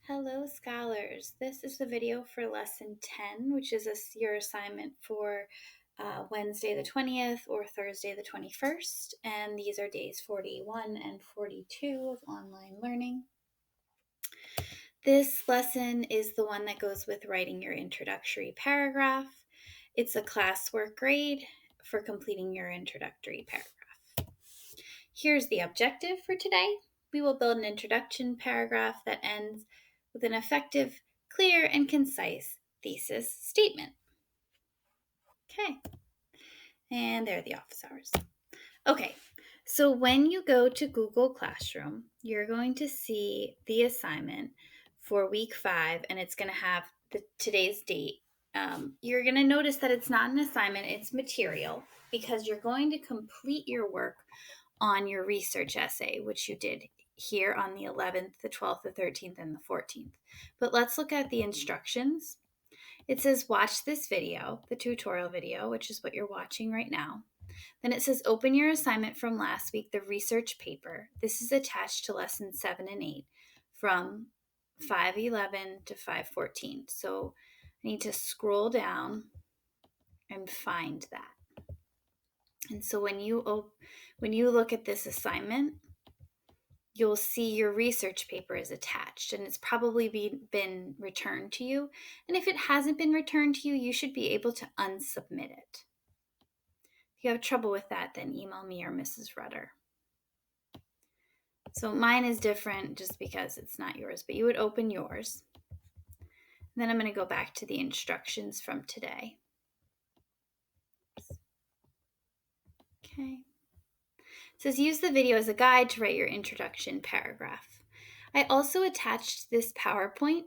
Hello, scholars. This is the video for lesson 10, which is your assignment for Wednesday the 20th or Thursday the 21st. And these are days 41 and 42 of online learning. This lesson is the one that goes with writing your introductory paragraph. It's a classwork grade for completing your introductory paragraph. Here's the objective for today. We will build an introduction paragraph that ends with an effective, clear, and concise thesis statement. Okay, and there are the office hours. Okay, so when you go to Google Classroom, you're going to see the assignment for week 5, and it's going to have today's date. You're going to notice that it's not an assignment, it's material, because you're going to complete your work on your research essay, which you did here on the 11th, the 12th, the 13th, and the 14th. But let's look at the instructions. It says watch this video, the tutorial video, which is what you're watching right now. Then it says open your assignment from last week, the research paper. This is attached to lesson 7 and 8 from 5:11 to 5:14. So I need to scroll down and find that. And so when you look at this assignment, you'll see your research paper is attached, and it's probably been returned to you. And if it hasn't been returned to you, you should be able to unsubmit it. If you have trouble with that, then email me or Mrs. Rudder. So mine is different just because it's not yours, but you would open yours. And then I'm going to go back to the instructions from today. Okay. It says use the video as a guide to write your introduction paragraph. I also attached this PowerPoint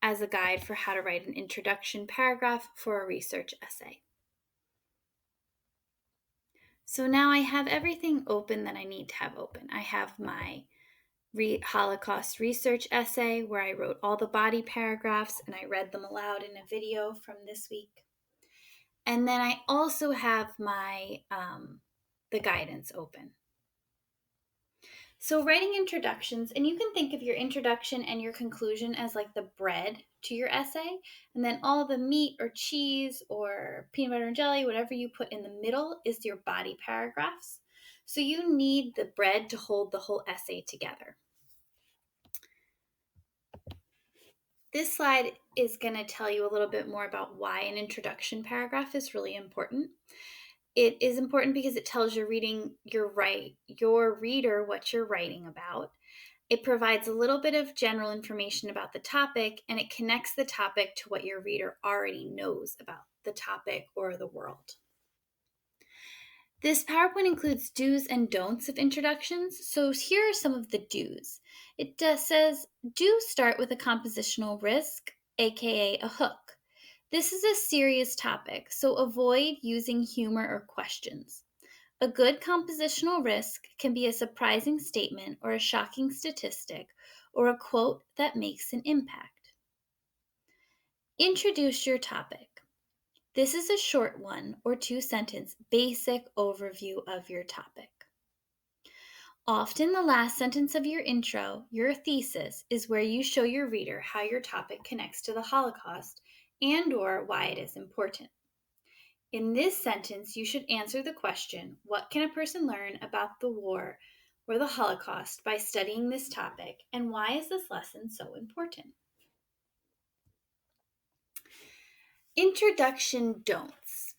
as a guide for how to write an introduction paragraph for a research essay. So now I have everything open that I need to have open. I have my Holocaust research essay where I wrote all the body paragraphs and I read them aloud in a video from this week. And then I also have my the guidance open. So writing introductions, and you can think of your introduction and your conclusion as like the bread to your essay, and then all the meat or cheese or peanut butter and jelly, whatever you put in the middle, is your body paragraphs. So you need the bread to hold the whole essay together. This slide is going to tell you a little bit more about why an introduction paragraph is really important. It is important because it tells your reader what you're writing about. It provides a little bit of general information about the topic, and it connects the topic to what your reader already knows about the topic or the world. This PowerPoint includes do's and don'ts of introductions. So here are some of the do's. It says, do start with a compositional risk, aka a hook. This is a serious topic, so avoid using humor or questions. A good compositional risk can be a surprising statement or a shocking statistic or a quote that makes an impact. Introduce your topic. This is a short 1 or 2 sentence basic overview of your topic. Often the last sentence of your intro, your thesis, is where you show your reader how your topic connects to the Holocaust and/or why it is important. In this sentence, you should answer the question, what can a person learn about the war or the Holocaust by studying this topic, and why is this lesson so important? Introduction don'ts.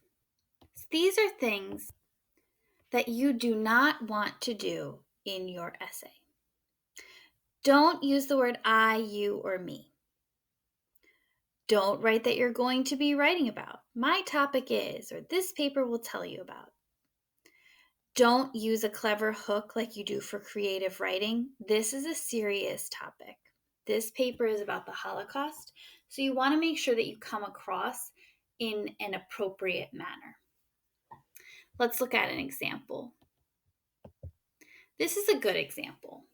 These are things that you do not want to do in your essay. Don't use the word I, you, or me. Don't write that you're going to be writing about. My topic is, or this paper will tell you about. Don't use a clever hook like you do for creative writing. This is a serious topic. This paper is about the Holocaust, so you want to make sure that you come across in an appropriate manner. Let's look at an example. This is a good example.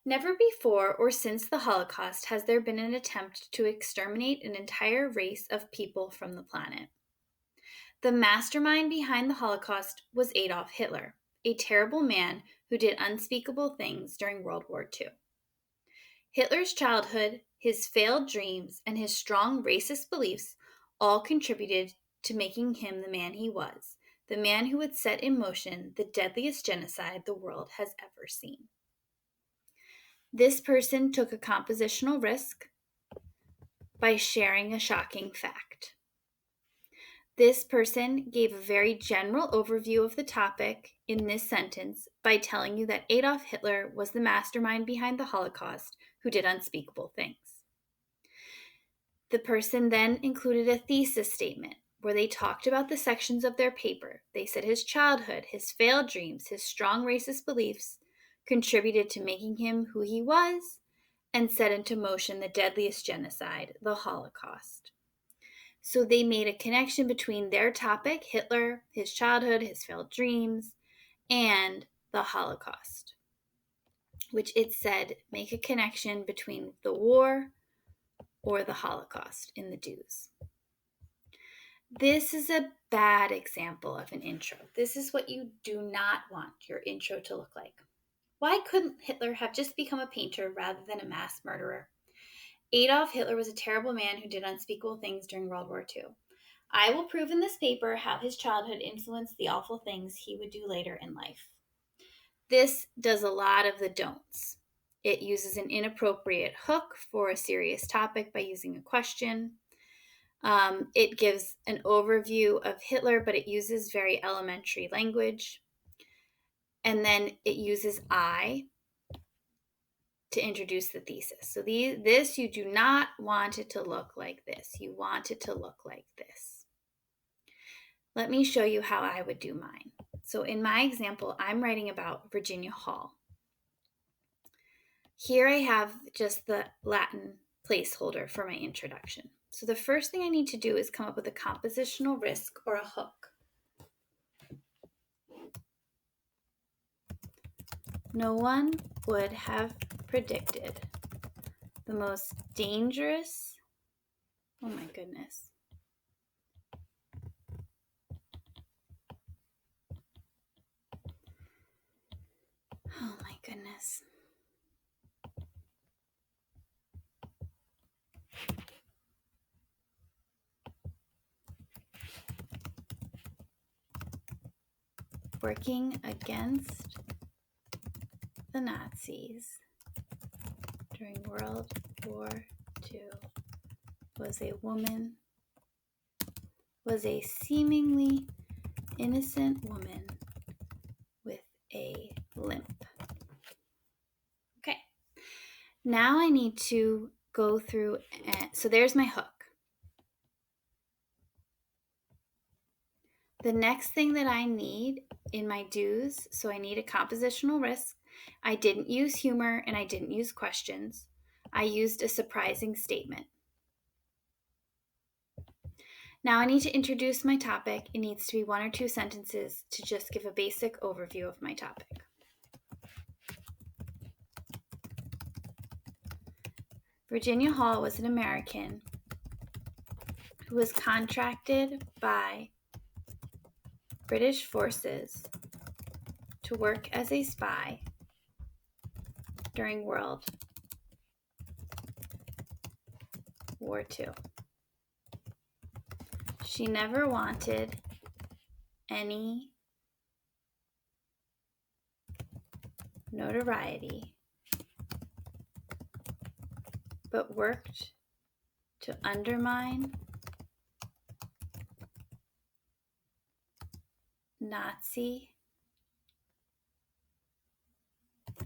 Never before or since the Holocaust has there been an attempt to exterminate an entire race of people from the planet. The mastermind behind the Holocaust was Adolf Hitler, a terrible man who did unspeakable things during World War II. Hitler's childhood, his failed dreams, and his strong racist beliefs all contributed to making him the man he was, the man who would set in motion the deadliest genocide the world has ever seen. This person took a compositional risk by sharing a shocking fact. This person gave a very general overview of the topic in this sentence by telling you that Adolf Hitler was the mastermind behind the Holocaust who did unspeakable things. The person then included a thesis statement where they talked about the sections of their paper. They said his childhood, his failed dreams, his strong racist beliefs contributed to making him who he was and set into motion the deadliest genocide, the Holocaust. So they made a connection between their topic, Hitler, his childhood, his failed dreams, and the Holocaust, which it said make a connection between the war or the Holocaust in the dues. This is a bad example of an intro. This is what you do not want your intro to look like. Why couldn't Hitler have just become a painter rather than a mass murderer? Adolf Hitler was a terrible man who did unspeakable things during World War II. I will prove in this paper how his childhood influenced the awful things he would do later in life. This does a lot of the don'ts. It uses an inappropriate hook for a serious topic by using a question. It gives an overview of Hitler, but it uses very elementary language. And then it uses I to introduce the thesis. So this, you do not want it to look like this. You want it to look like this. Let me show you how I would do mine. So in my example, I'm writing about Virginia Hall. Here I have just the Latin placeholder for my introduction. So the first thing I need to do is come up with a compositional risk or a hook. No one would have predicted the most dangerous, oh my goodness. Oh my goodness. Working against the Nazis during World War II was a woman, was a seemingly innocent woman with a limp. Okay, now I need to go through, so there's my hook. The next thing that I need in my do's, so I need a compositional risk. I didn't use humor and I didn't use questions. I used a surprising statement. Now I need to introduce my topic. It needs to be 1 or 2 sentences to just give a basic overview of my topic. Virginia Hall was an American who was contracted by British forces to work as a spy during World War II. She never wanted any notoriety, but worked to undermine Nazi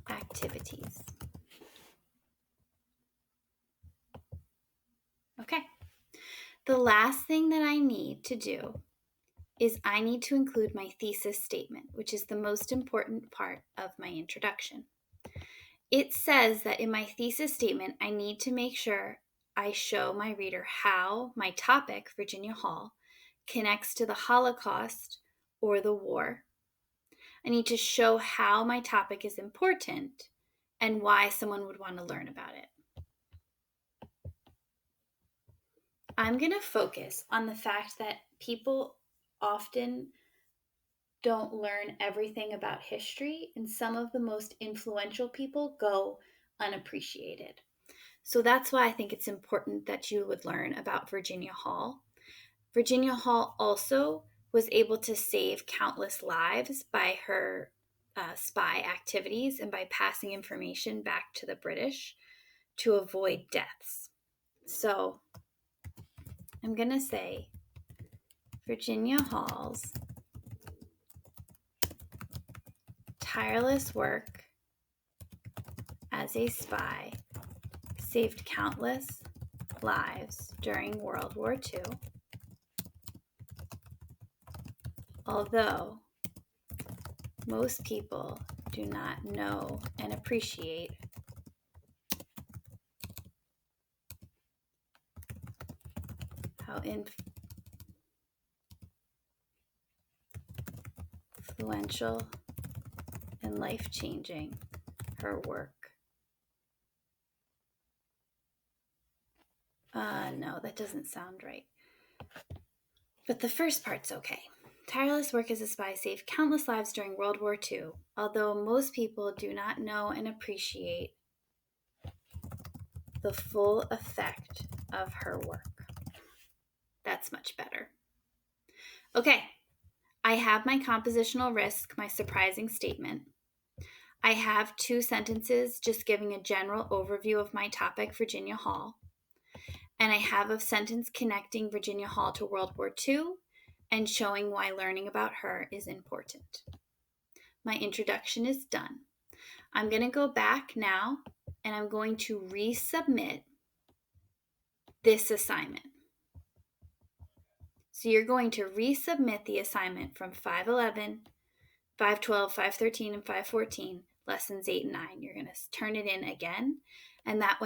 activities. Okay. The last thing that I need to do is I need to include my thesis statement, which is the most important part of my introduction. It says that in my thesis statement, I need to make sure I show my reader how my topic, Virginia Hall, connects to the Holocaust or the war. I need to show how my topic is important and why someone would want to learn about it. I'm going to focus on the fact that people often don't learn everything about history, and some of the most influential people go unappreciated. So that's why I think it's important that you would learn about Virginia Hall. Virginia Hall also was able to save countless lives by her spy activities and by passing information back to the British to avoid deaths. So I'm going to say Virginia Hall's tireless work as a spy saved countless lives during World War II, although most people do not know and appreciate how influential and life-changing her work. No, that doesn't sound right. But the first part's okay. Tireless work as a spy saved countless lives during World War II, although most people do not know and appreciate the full effect of her work. That's much better. Okay, I have my compositional risk, my surprising statement. I have 2 sentences just giving a general overview of my topic, Virginia Hall. And I have a sentence connecting Virginia Hall to World War II and showing why learning about her is important. My introduction is done. I'm going to go back now and I'm going to resubmit this assignment. So you're going to resubmit the assignment from 511, 512, 513, and 514, lessons 8 and 9. You're going to turn it in again, and that way